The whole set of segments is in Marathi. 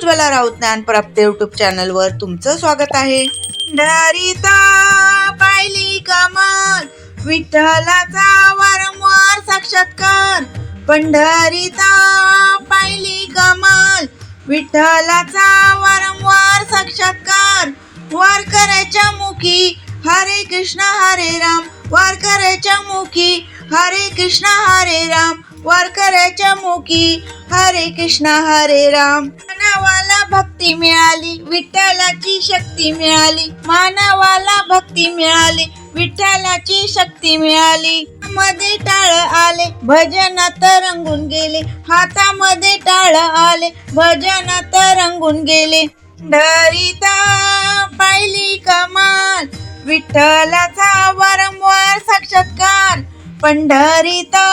उज्ज्वला राऊत ज्ञानप्राप्ती यूट्यूब चॅनलवर तुमचं स्वागत आहे. पंढरीता पाहिली कमाल, विठ्ठलाचा वारंवार साक्षात्कार. पंढरीता पाहिली कमाल, विठ्ठलाचा वारंवार साक्षात्कार. वारकऱ्याच्या मुखी हरे कृष्ण हरे राम, वारकऱ्याच्या मुखी हरे कृष्ण हरे राम, वारकऱ्याच्या मुखी हरे कृष्ण हरे राम. मानवाला भक्ती मिळाली, विठ्ठलाची शक्ती मिळाली. मानवाला भक्ती मिळाली, विठ्ठलाची शक्ती मिळाली. मध्ये टाळ आले, भजनात रंगून गेले. हातामध्ये टाळ आले, भजनात रंगून गेले. पंढरीता पाहिली कमाल, विठ्ठलाचा वारंवार साक्षात्कार. पंढरीता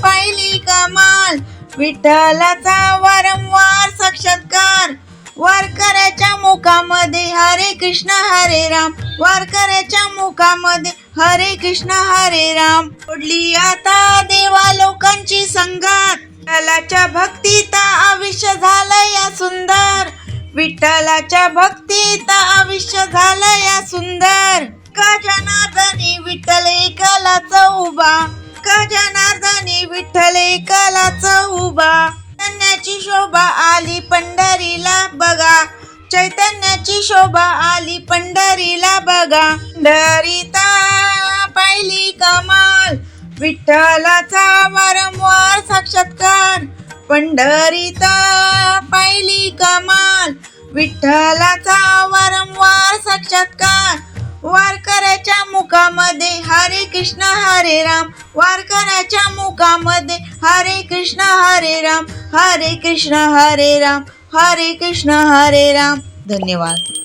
पाहिली कमाल, विठ्ठलाचा वारंवार साक्षात्कार. वारकऱ्याच्या मुखामध्ये हरे कृष्ण हरे राम, वारकऱ्याच्या मुखामध्ये हरे कृष्ण हरे राम. ओढली आता देवा लोकांची संगात, विठ्ठलाच्या भक्तीत आयुष्य झालं या सुंदर. विठ्ठलाच्या भक्तीत आयुष्य झालं या सुंदर. का जनार्दनी विठ्ठल एकलाच उभा, का जनार्दनी विठ्ठल एकलाच उभा. चैतन्याची शोभा आली पंढरीला बघा, चैतन्याची शोभा आली पंढरीला बघा. पंढरीता पाहिली कमाल, विठ्ठलाचा वारंवार साक्षात्कार. पंढरीता पाहिली कमाल, विठ्ठलाचा वारंवार साक्षात्कार. वारकऱ्याच्या मुखामध्ये हरे कृष्ण हरे राम, वारकऱ्याच्या मुखामध्ये हरे कृष्ण हरे राम, हरे कृष्ण हरे राम, हरे कृष्ण हरे राम. धन्यवाद.